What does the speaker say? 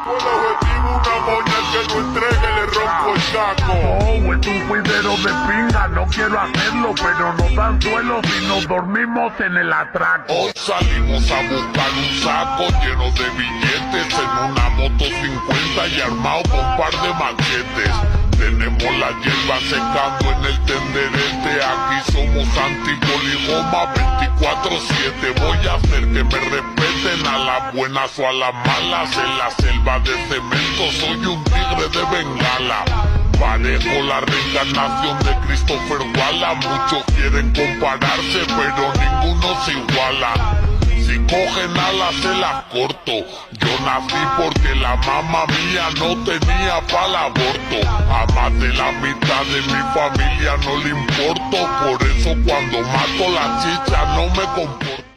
Con el objetivo una moña que no entregue le rompo el saco. Oh, es un cuidero de pinga, no quiero hacerlo, pero nos dan suelo si nos dormimos en el atraco. Hoy salimos a buscar un saco lleno de billetes en una moto 50 y armado con un par de machetes. Tenemos la hierba secando en el tenderete, aquí somos antipoligoma 24/7. Voy a hacer que me respeten a las buenas o a las malas. En la selva de cemento soy un tigre de Bengala. Parezco la reencarnación de Christopher Wallace. Muchos quieren compararse pero ninguno se iguala. Si cogen alas se las corto. Yo nací porque la mamá mía no tenía pa'l aborto. A más de la mitad de mi familia no le importo. Por eso cuando mato la chicha no me comporto.